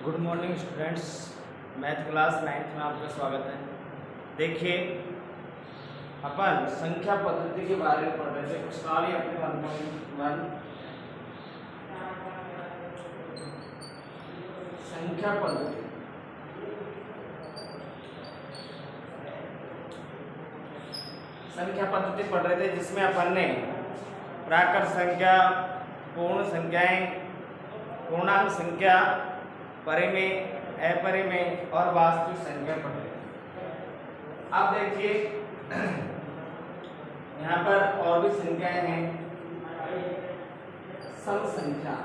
Good morning students. Math class 9th में आपका स्वागत है। देखिए, अपन संख्या पद्धति के बारे में पढ़ रहे थे। कुछ सवाल अपने 1.1 संख्या पद्धति। संख्या पद्धति पढ़ रहे थे जिसमें अपन ने प्राकृत संख्या, पूर्ण संख्याएं, पूर्णांक संख्या, परिमेय, अपरिमेय और वास्तविक संख्या पढ़ रहे हैं। अब देखिए यहाँ पर और भी संख्याएं हैं। सम संख्या,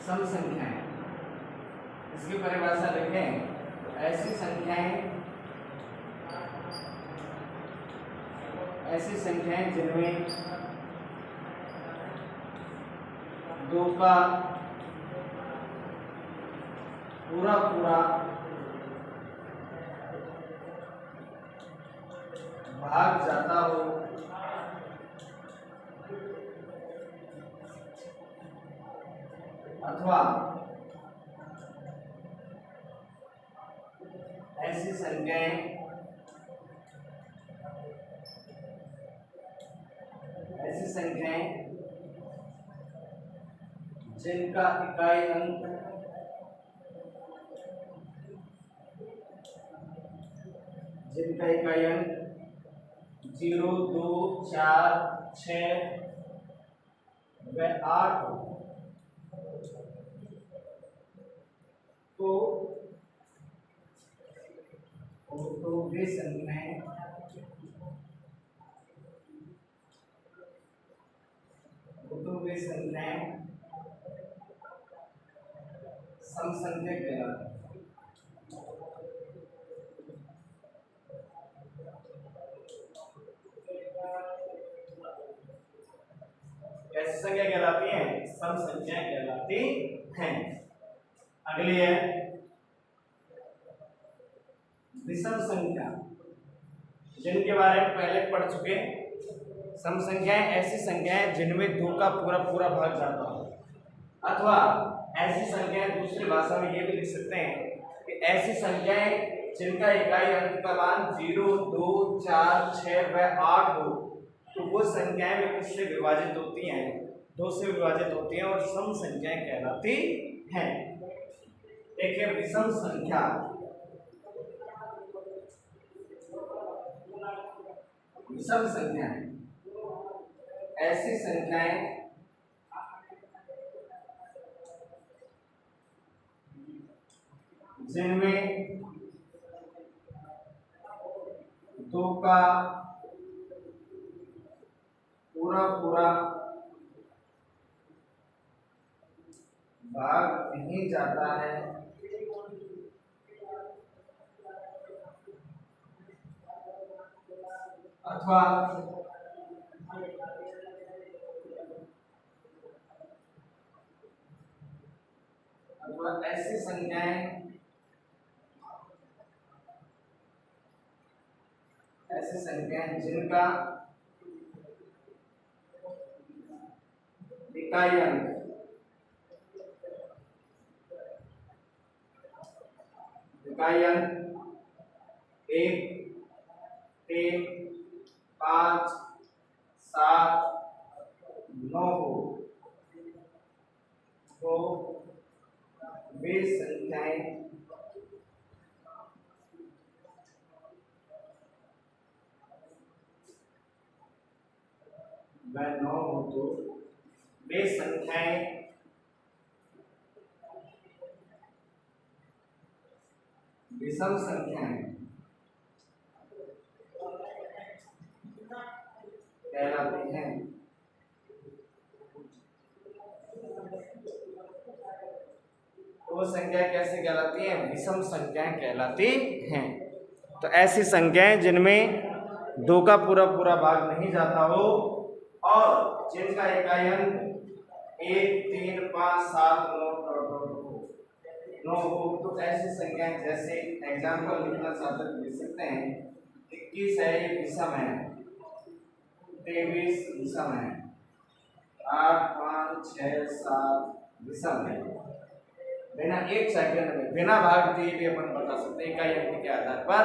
सम संख्याएं, इसकी परिभाषा देखें। ऐसी संख्याएं जिनमें दो का पूरा भाग जाता हो अथवा ऐसी संख्याएं जिनका इकाई अंक 0, 2, 4, 6 व 8 तो वे संख्याएं सम संख्या कहलाती हैं। कैसी संख्या कहलाती हैं? सम संख्या कहलाती हैं। अगली है विषम संख्या, जिनके बारे में पहले पढ़ चुके। सम संख्याएं ऐसी संख्याएं जिनमें दो का पूरा भाग जाता हो, अथवा ऐसी संख्याएं, दूसरी भाषा में ये भी लिख सकते हैं कि ऐसी संख्याएं जिनका इकाई अंक का मान 0, 2, 4, 6 व 8 हो, तो वो संख्याएं में किससे विभाजित होती हैं? 2 से विभाजित होती हैं और सम संख्याएं कहलाती हैं। देखिए, विषम संख्या, विषम संख्याएं ऐसी संख्याएं जिनमें दो का पूरा भाग नहीं जाता है अथवा ऐसी संख्याएं जिनका इकाई अंक 1, 3, 5, 7, 9 हो, तो वे संख्याएं विषम संख्याएं कहलाती हैं। वो संख्या कैसे कहलाती हैं? विषम संख्याएं कहलाती हैं। तो ऐसी संख्याएं जिनमें दो का पूरा भाग नहीं जाता हो और जिनका इकाई अंक 1, 3, 5, 7, 9 हो, तो ऐसी संख्याएं, जैसे एग्जाम्पल लिखना चाहते तो लिख सकते हैं। 21 है, ये विषम है। 23 विषम है। 8, 5, 6, 7, विषम है। बिना एक सेकंड में बिना भाग दिए भी अपन बता सकते हैं इकाई अंक के आधार पर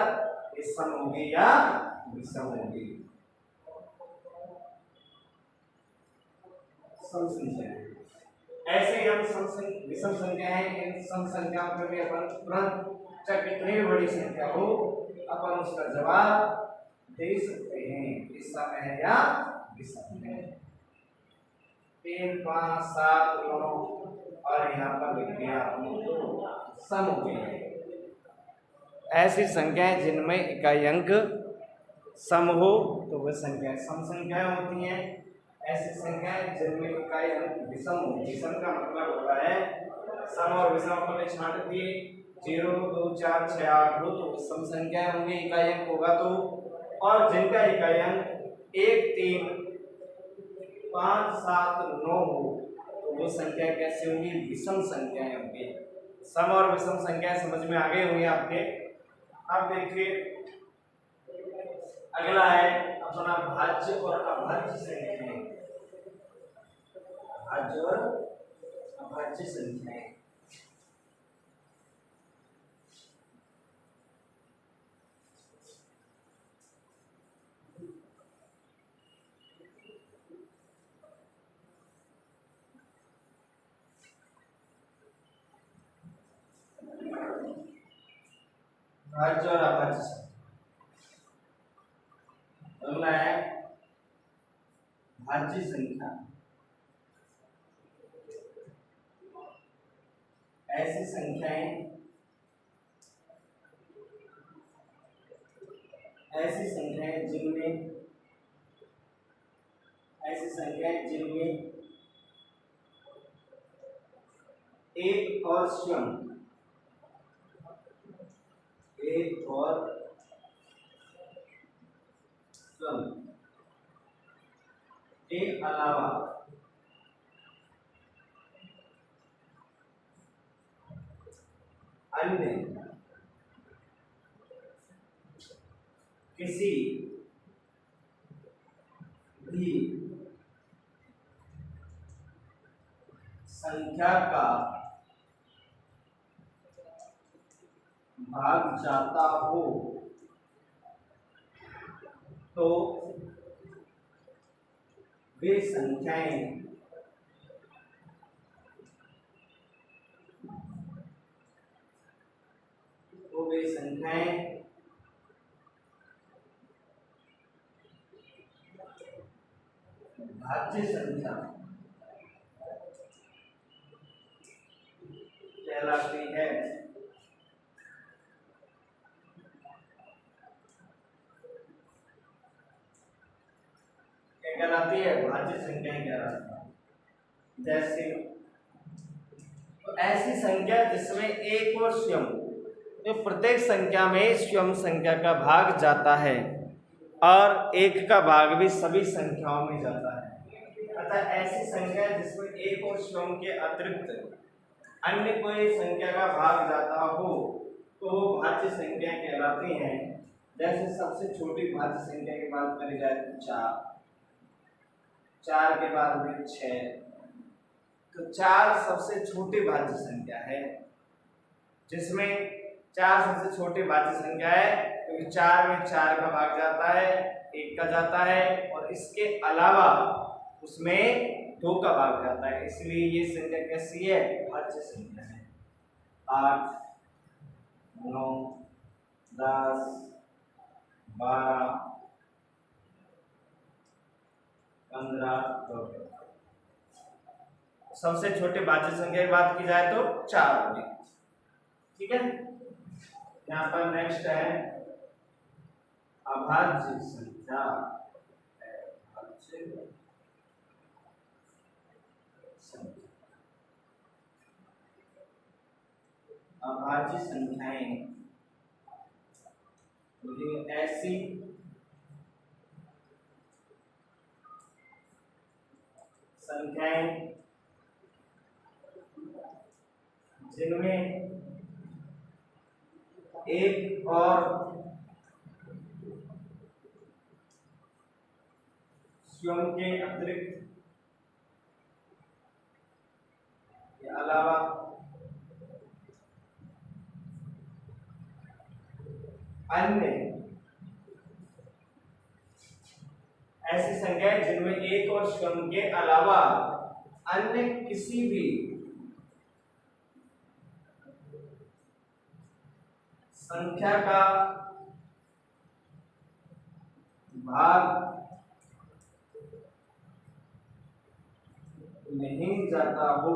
ये सम होगी या विषम होगी। सम संख्या ऐसे ही हम विषम संख्या है, इन सम संख्याओं पर भी अपन तुरंत चाहे कितनी भी बड़ी संख्या हो अपन उसका जवाब दे सकते हैं इस समय है या विषम है। 3 5 7 9 और यहाँ पर लिख दिया सम हो गई। ऐसी संख्याएं जिनमें इकाई अंक सम हो तो वह संख्याएं सम संख्याएं होती हैं। ऐसी संख्याएं जिनमें इकाई अंक विषम हो, विषम का मतलब होता है सम और विषम को छांट दिए 0 2 4 6 8 हो तो सम संख्याएं होंगी, इकाई अंक होगा तो। और जिनका इकाई अंक 1 3 5 7 9 हो तो वो संख्या कैसे होंगी, विषम संख्याएं होंगी। सम और विषम संख्याएं समझ में आ गई होंगी आपके। अब देखिए अगला है अपना भाज्य और अभाज्य संख्याएं। भाज्य और अभाज्य संख्याएं भाज्य और अभाज्य संख्या। अगला है भाज्य संख्या। ऐसी संख्याएं जिनमें एक और स्वयं के अलावा अन्य किसी भी संख्या का भाग जाता हो तो वे संख्याएं भाज्य संख्या कहलाती है। क्या कहलाती है, भाज्य संख्याएं कहलाती है। जैसे तो ऐसी संख्या जिसमें एक और स्वयं, तो प्रत्येक संख्या में स्वयं संख्या का भाग जाता है और एक का भाग भी सभी संख्याओं में जाता है। अतः ऐसी संख्या जिसमें एक और स्वयं के अतिरिक्त अन्य कोई संख्या का भाग जाता हो तो वो भाज्य संख्या कहलाती हैं। जैसे सबसे छोटी भाज्य संख्या की बात करी जाए तो 4 के बाद में 6, तो 4 सबसे छोटी भाज्य संख्या है। जिसमें 4 सबसे छोटी भाज्य संख्या है क्योंकि 4 में 4 का भाग जाता है, 1 का जाता है और इसके अलावा उसमें 2 का भाग जाता है, इसलिए ये संख्या कैसी है, भाज्य संख्या है। 8 9 10 12 15 14 सबसे छोटे भाज्य संख्या की बात की जाए तो 4 होगी। ठीक है, यहाँ पर नेक्स्ट है अभाज्य संख्या। अभाज्य संख्याएं ऐसी संख्याएं जिनमें एक और स्वयं के अतिरिक्त अन्य ऐसी संख्याएं जिनमें एक और स्वयं के अलावा अन्य किसी भी संख्या का भाग नहीं जाता हो,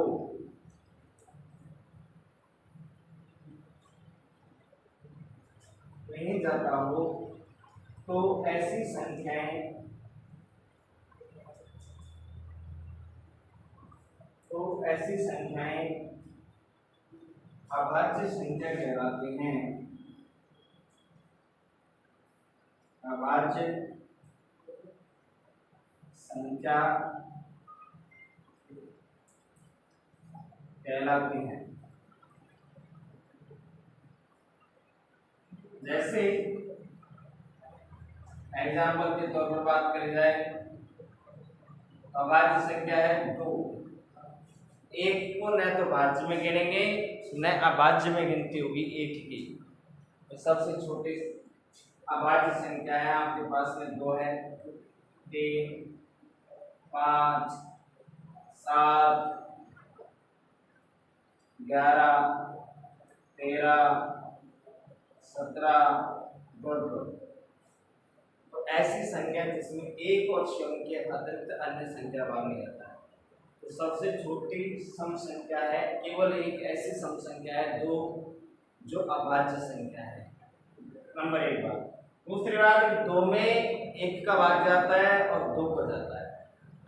तो ऐसी संख्याएं अभाज्य संख्या कहलाती हैं। अभाज्य संख्या कहलाती हैं। जैसे एग्जाम्पल के तौर पर बात करी जाए, अभाज्य संख्या है तो एक को न तो भाज्य में गिनेंगे न अभाज्य में गिनती होगी एक की। तो सबसे छोटी अभाज्य संख्या है आपके पास में 2 है, 3, 5, 7, 11, 13, 17, 2। तो ऐसी संख्या जिसमें एक और स्वयं के अतिरिक्त अन्य संख्या भाग नहीं आता है। तो सबसे छोटी सम संख्या है, केवल एक ऐसी सम संख्या है 2 जो अभाज्य संख्या है। नंबर 1 बात। दूसरी बात, 2 में 1 का भाग जाता है और 2 को जाता है,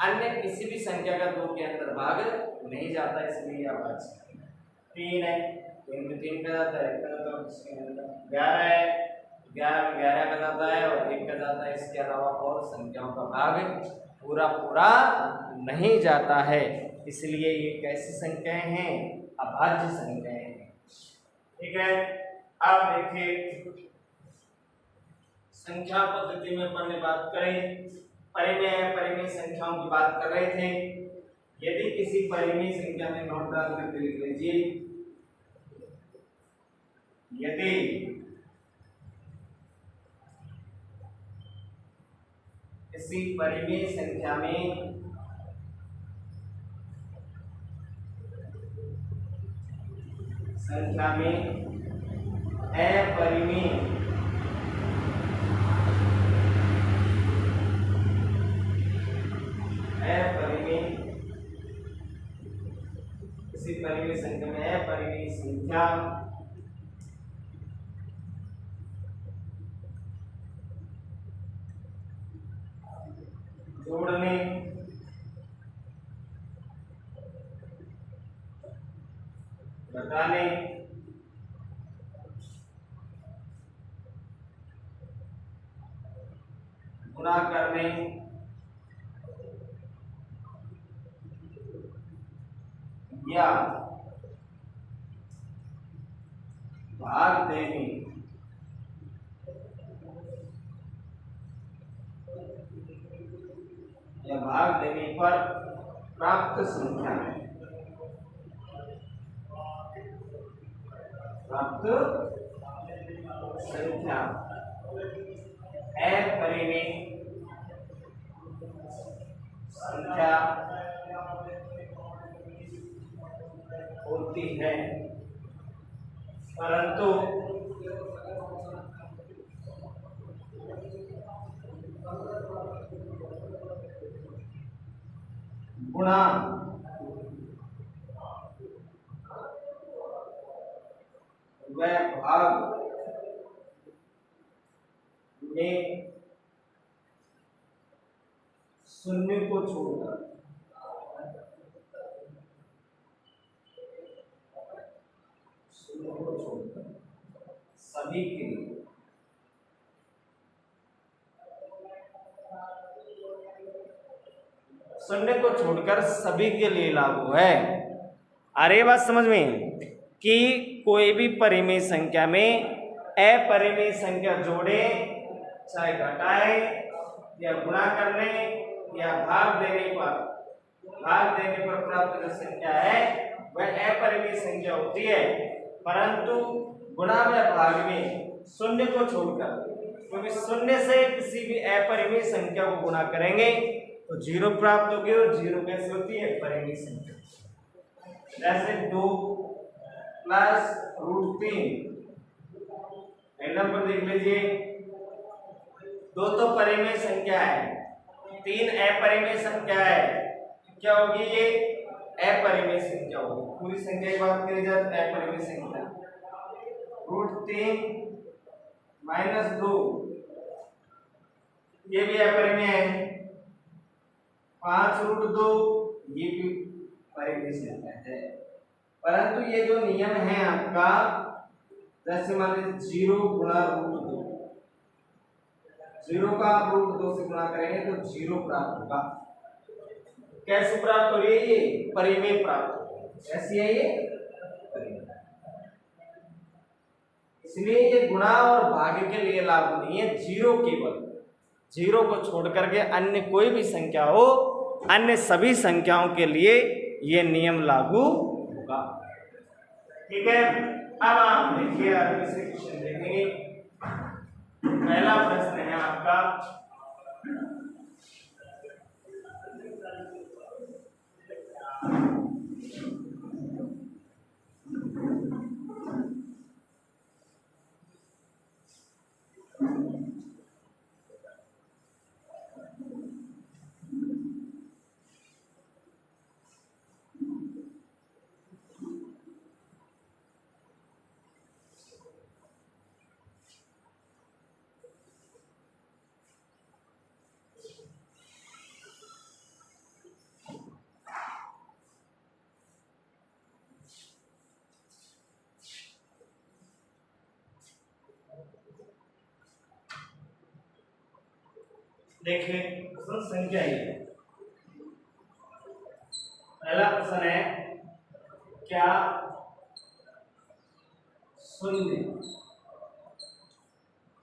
अन्य किसी भी संख्या का 2 के अंदर भाग नहीं जाता, इसलिए अभाज्य संख्या। 3 है, 3 में 3 का जाता है, 1 का जाता है। 11 है, 11 में 11 का जाता है और 1 का जाता है। इसके अलावा और संख्याओं का भाग पूरा पूरा नहीं जाता है, इसलिए ये कैसी संख्याएं हैं? अभाज्य संख्याएं हैं। ठीक है। अब देखिए संख्या पद्धति में अपन ने बात करें, परिमेय संख्याओं की बात कर रहे थे। यदि किसी परिमेय संख्या में नोट डाल करके लिख लीजिए, यदि किसी परिमेय संख्या में अपरिमेय किसी परिमेय संख्या में अपरिमेय संख्या जोड़ने घटाने गुणा करने या भाग देने पर प्राप्त संख्या अपरिमेय संख्या होती है, परंतु गुणा व भाग में शून्य को छोड़कर सभी के लिए शून्य को छोड़कर सभी के लिए लागू है। अरे बात समझ में कि कोई भी परिमेय संख्या में अपरिमेय संख्या जोड़े, चाहे घटाए या गुणा करने या भाग देने पर प्राप्त जो संख्या है वह अपरिमेय संख्या होती है, परंतु गुणा व भाग में शून्य को छोड़कर, क्योंकि शून्य से किसी भी अपरिमेय संख्या को गुणा करेंगे तो जीरो प्राप्त होगी, और जीरो कैसे होती है? परिमेय संख्या। जैसे 2 प्लस √3, एग्जाम्पल देख लीजिए। 2 तो परिमेय संख्या है, 3 अपरिमेय संख्या है, क्या होगी ये? अपरिमेय संख्या होगी। पूरी संख्या की बात करी जाए तो अपरिमेय संख्या। √3 - 2 ये भी अपरिमेय है। 5√2 ये भी परिमेय संख्या है। परंतु ये जो नियम है आपका, जैसे मान लीजिए 0 गुणा √2, 0 का आप √2 से गुणा करेंगे तो 0 प्राप्त होगा। कैसे प्राप्त हो रही है? ये परिमेय प्राप्त हो रही है। कैसी है ये? परिमेय। इसलिए ये गुणा और भाग के लिए लागू नहीं है, जीरो केवल। जीरो को छोड़ करके अन्य कोई भी संख्या हो, अन्य सभी संख्याओं के लिए ये नियम लागू होगा। ठीक है, अब आप देखिए, आगे से क्वेश्चन देखेंगे। पहला प्रश्न है आपका, देखिए प्रश्न संख्या ही है। पहला प्रश्न है, क्या शून्य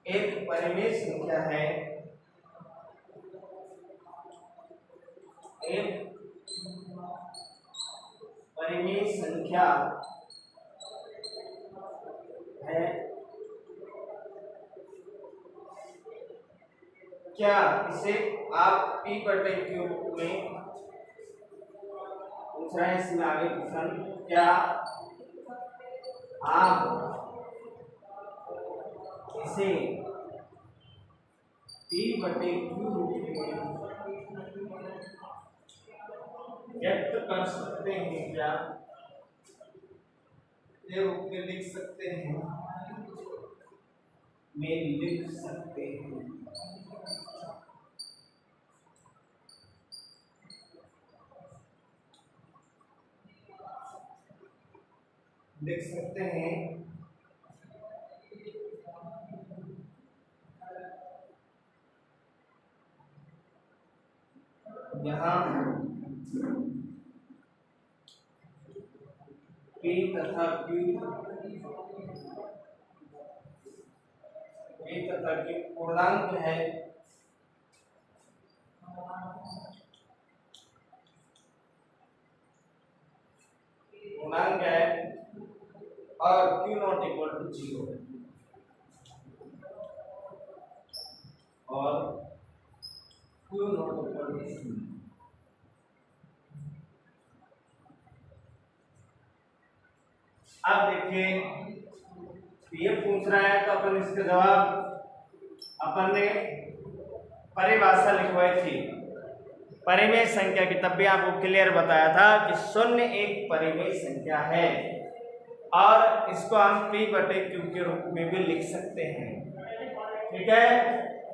एक परिमेय संख्या है? एक परिमेय संख्या है। क्या इसे आप P/Q में पूछ रहे हैं? इसमें आगे प्रश्न, क्या आप इसे P/Q रूप में व्यक्त कर सकते हैं क्या? ये रूप में लिख सकते हैं, में लिख सकते हैं। लिख सकते हैं यहाँ P तथा Q पूर्णांक है, और Q नॉट इक्वल टू 0 है, और Q नॉट इक्वल टू 0। अब देखिए, ये पूछ रहा है तो अपन इसका जवाब, अपन ने परिभाषा लिखवाई थी परिमेय संख्या की, तब भी आपको क्लियर बताया था कि शून्य एक परिमेय संख्या है, और इसको हम P/Q के रूप में भी लिख सकते हैं। ठीक है,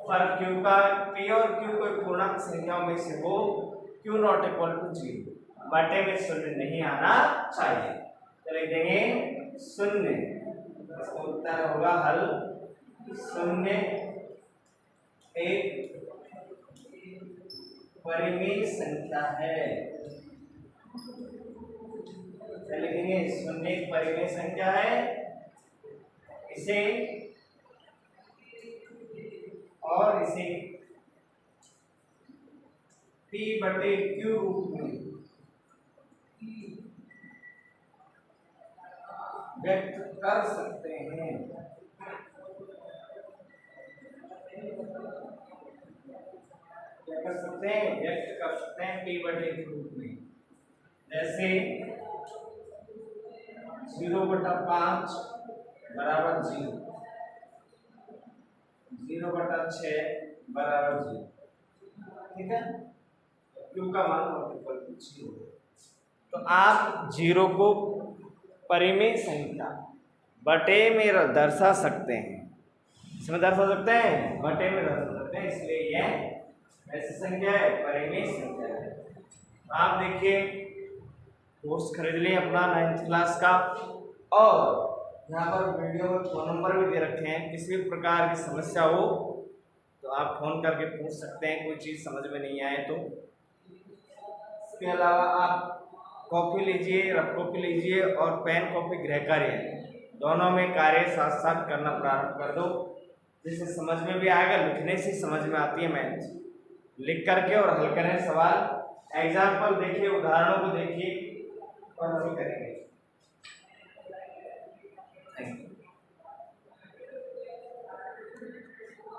पर Q का P और Q कोई पूर्णांक संख्याओं में से हो, Q नॉट इक्वल टू 0, बटे में शून्य नहीं आना चाहिए। तो लिख देंगे शून्य, इसका उत्तर होगा हल, शून्य एक परिमेय संख्या है। लिखेंगे शून्य एक परिमेय संख्या है, इसे P/Q रूप में व्यक्त कर सकते हैं। सकते हैं, व्यक्त कर सकते हैं p/2 के रूप में। जैसे 0/5 बराबर 0, 0/6 बराबर 0। ठीक है, q का मान मल्टीपल 0। तो आप 0 को परिमेय संख्या बटे में दर्शा सकते हैं, इसमें दर्शा सकते हैं, बटे में दर्शा सकते हैं, इसलिए यह ऐसी संख्या है, परिमेय संख्या है। तो आप देखिए कोर्स खरीद लें अपना 9th क्लास का, और यहाँ पर वीडियो में फ़ोन नंबर भी दे रखे हैं। किसी भी प्रकार की समस्या हो तो आप फ़ोन करके पूछ सकते हैं, कोई चीज़ समझ में नहीं आए तो। इसके अलावा आप कॉपी लीजिए, रफ कॉपी लीजिए और पेन कॉपी गृह कार्य दोनों में कार्य साथ साथ करना प्रारंभ कर दो, जिससे समझ में भी आएगा। लिखने से समझ में आती है मैथ, लिख करके और हल करें सवाल, एग्जाम्पल देखिए, उदाहरणों को देखिए और हल करेंगे।